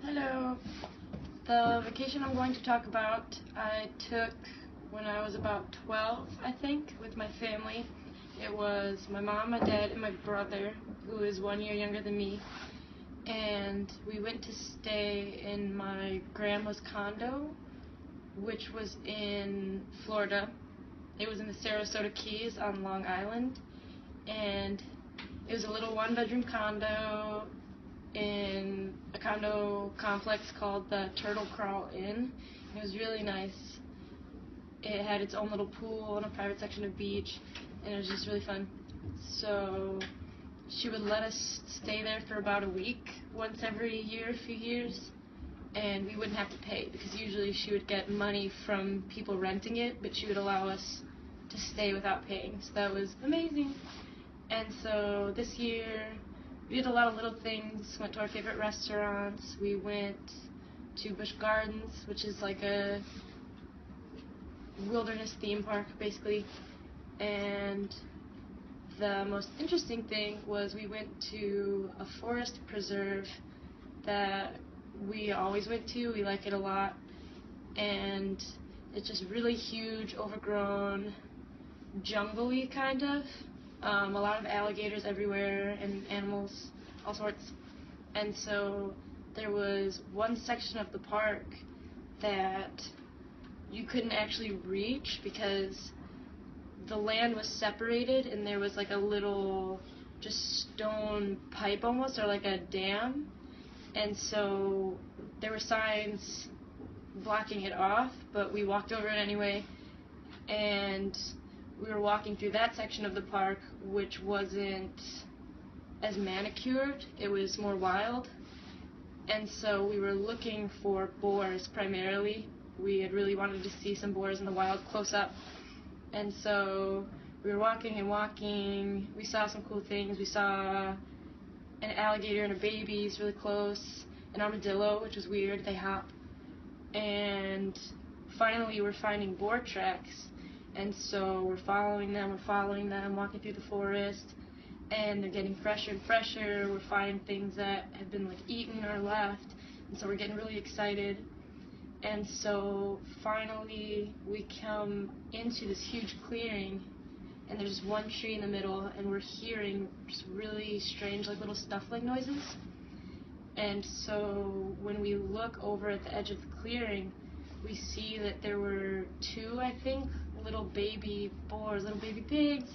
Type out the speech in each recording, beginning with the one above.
Hello. The vacation I'm going to talk about, I took when I was about 12, I think, with my family. It was my mom, my dad, and my brother, who is 1 year younger than me. And we went to stay in my grandma's condo, which was in Florida. It was in the Sarasota Keys on Long Island. And it was a little one-bedroom condo in a condo complex called the Turtle Crawl Inn. It was really nice. It had its own little pool and a private section of beach, and it was just really fun. So she would let us stay there for about a week, once every year, a few years, and we wouldn't have to pay, because usually she would get money from people renting it, but she would allow us to stay without paying, so that was amazing. And so this year we did a lot of little things, went to our favorite restaurants. We went to Busch Gardens, which is like a wilderness theme park, basically. And the most interesting thing was we went to a forest preserve that we always went to. We like it a lot. And it's just really huge, overgrown, jungle-y kind of. A lot of alligators everywhere and animals, all sorts. And so there was one section of the park that you couldn't actually reach because the land was separated and there was like a little just stone pipe almost, or like a dam. And so there were signs blocking it off, but we walked over it anyway. And we were walking through that section of the park, which wasn't as manicured. It was more wild. And so we were looking for boars primarily. We had really wanted to see some boars in the wild close up. And so we were walking and walking. We saw some cool things. We saw an alligator and a baby. It's really close. An armadillo, which was weird. They hop. And finally we're finding boar tracks. And so we're following them, walking through the forest, and they're getting fresher and fresher. We're finding things that have been like eaten or left, and so we're getting really excited. And so finally we come into this huge clearing, and there's one tree in the middle, and we're hearing just really strange, like little snuffling noises. And so when we look over at the edge of the clearing, we see that there were two, I think, little baby boars, little baby pigs,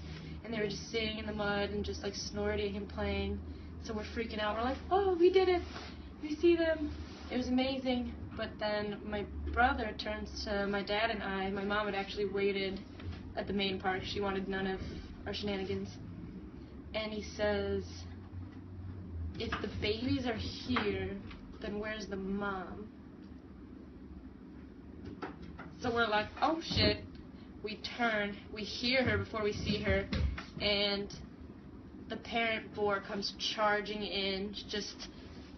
and they were just sitting in the mud and just like snorting and playing. So we're freaking out. We're like, oh, we did it. We see them. It was amazing. But then my brother turns to my dad and I. My mom had actually waited at the main park. She wanted none of our shenanigans. And he says, if the babies are here, then where's the mom? So we're like, oh shit. We turn, we hear her before we see her, and the parent boar comes charging in, just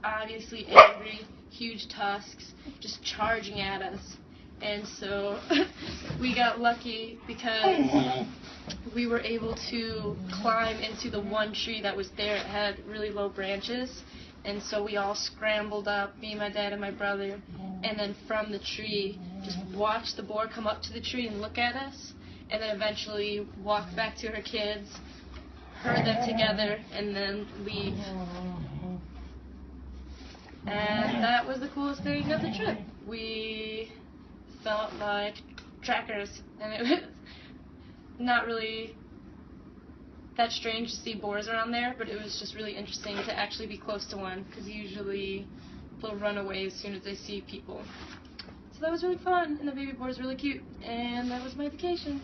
obviously angry, huge tusks, just charging at us. And so we got lucky because we were able to climb into the one tree that was there. It had really low branches, and so we all scrambled up, me, my dad, and my brother, and then from the tree just watched the boar come up to the tree and look at us, and then eventually walk back to her kids, herd them together, and then leave. And that was the coolest thing of the trip. We felt like trackers, and it was not really that strange to see boars around there, but it was just really interesting to actually be close to one, because usually they'll run away as soon as they see people. So that was really fun, and the baby boar is really cute, and that was my vacation.